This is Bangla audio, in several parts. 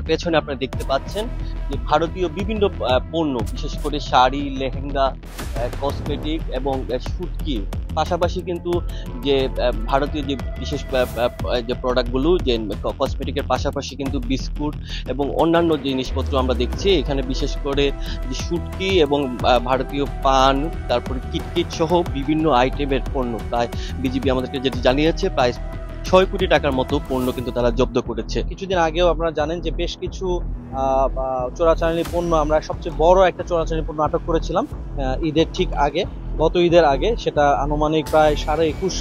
পেছনে আপনারা দেখতে পাচ্ছেন যে ভারতীয় বিভিন্ন পণ্য, বিশেষ করে শাড়ি, লেহেঙ্গা, কসমেটিক এবং সুটকি, পাশাপাশি কিন্তু যে ভারতীয় যে বিশেষ যে প্রোডাক্টগুলো, যে কসমেটিকের পাশাপাশি কিন্তু বিস্কুট এবং অন্যান্য জিনিসপত্র আমরা দেখছি এখানে, বিশেষ করে যে সুটকি এবং ভারতীয় পান, তারপরে কিটকিট সহ বিভিন্ন আইটেমের পণ্য প্রায় বিজিবি আমাদেরকে যেটি জানিয়েছে প্রায় 6 কোটি টাকার মতো পণ্য কিন্তু তারা জব্দ করেছে। কিছুদিন আগেও আপনারা জানেন যে বেশ কিছু চোরাচালানি পণ্য, আমরা সবচেয়ে বড় একটা চোরাচালানি পণ্য আটক করেছিলাম ঈদের ঠিক আগে, গত ঈদের আগে, সেটা আনুমানিক প্রায় 21.5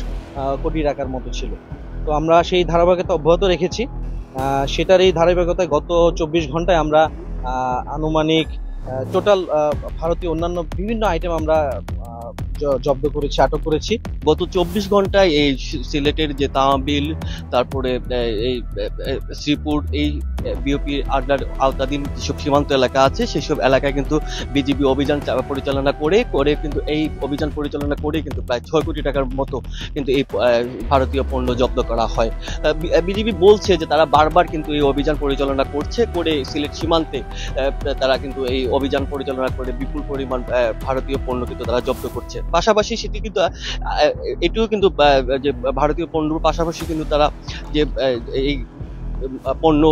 কোটি টাকার মতো ছিল। তো আমরা সেই ধারাবাহিকতা অব্যাহত রেখেছি। সেটার এই ধারাবাহিকতায় গত 24 ঘন্টায় আমরা আনুমানিক টোটাল ভারতীয় অন্যান্য বিভিন্ন আইটেম আমরা জব্দ করেছি, আটক করেছি। গত 24 ঘন্টায় এই সিলেটের যে তামাবিল, তারপরে এই শ্রীপুর, এই বিওপির আওতাধীন যেসব সীমান্ত এলাকা আছে সেসব এলাকায় কিন্তু বিজিবি অভিযান পরিচালনা করে কিন্তু এই অভিযান পরিচালনা করে কিন্তু প্রায় 6 কোটি টাকার মতো কিন্তু এই ভারতীয় পণ্য জব্দ করা হয়। বিজিবি বলছে যে তারা বারবার কিন্তু এই অভিযান পরিচালনা করে সিলেট সীমান্তে তারা কিন্তু এই অভিযান পরিচালনা করে বিপুল পরিমাণ ভারতীয় পণ্য কিন্তু তারা জব্দ করছে। পাশাপাশি সেটি কিন্তু এটিও কিন্তু যে ভারতীয় পণ্যের পাশাপাশি কিন্তু তারা যে এই পণ্য,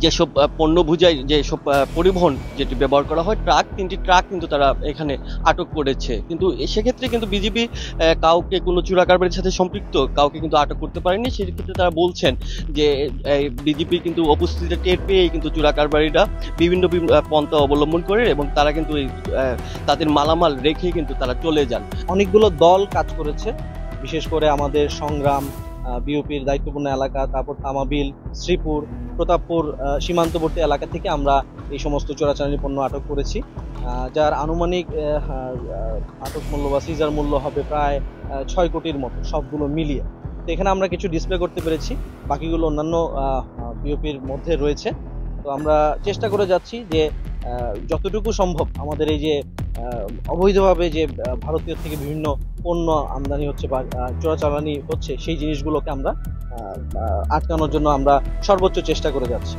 যেসব পণ্য বোঝাই, যেসব পরিবহন যেটি ব্যবহার করা হয়, 3টি ট্রাক কিন্তু তারা এখানে আটক করেছে। কিন্তু সেক্ষেত্রে কিন্তু বিজিবি কাউকে, কোনো চোরা কারবারির সাথে সম্পৃক্ত কাউকে কিন্তু আটক করতে পারেনি। সেক্ষেত্রে তারা বলছেন যে বিজিবি কিন্তু উপস্থিতিটা টের পেয়েই কিন্তু চোরা কারবারিরা বিভিন্ন পন্থা অবলম্বন করে এবং তারা কিন্তু তাদের মালামাল রেখে কিন্তু তারা চলে যান। অনেকগুলো দল কাজ করেছে, বিশেষ করে আমাদের সংগ্রাম, বিওপির দায়িত্বপূর্ণ এলাকা, তারপর তামাবিল, শ্রীপুর, প্রতাপপুর সীমান্তবর্তী এলাকা থেকে আমরা এই সমস্ত চোরাচালানি পণ্য আটক করেছি, যার আনুমানিক আটক মূল্য বা সিজার মূল্য হবে প্রায় 6 কোটির মতো, সবগুলো মিলিয়ে। তো এখানে আমরা কিছু ডিসপ্লে করতে পেরেছি, বাকিগুলো অন্যান্য বিওপির মধ্যে রয়েছে। তো আমরা চেষ্টা করে যাচ্ছি যে যতটুকু সম্ভব আমাদের এই যে অবৈধভাবে যে ভারতীয় থেকে বিভিন্ন পণ্য আমদানি হচ্ছে বা চোরাচালানি হচ্ছে, সেই জিনিসগুলোকে আমরা আটকানোর জন্য আমরা সর্বোচ্চ চেষ্টা করে যাচ্ছি।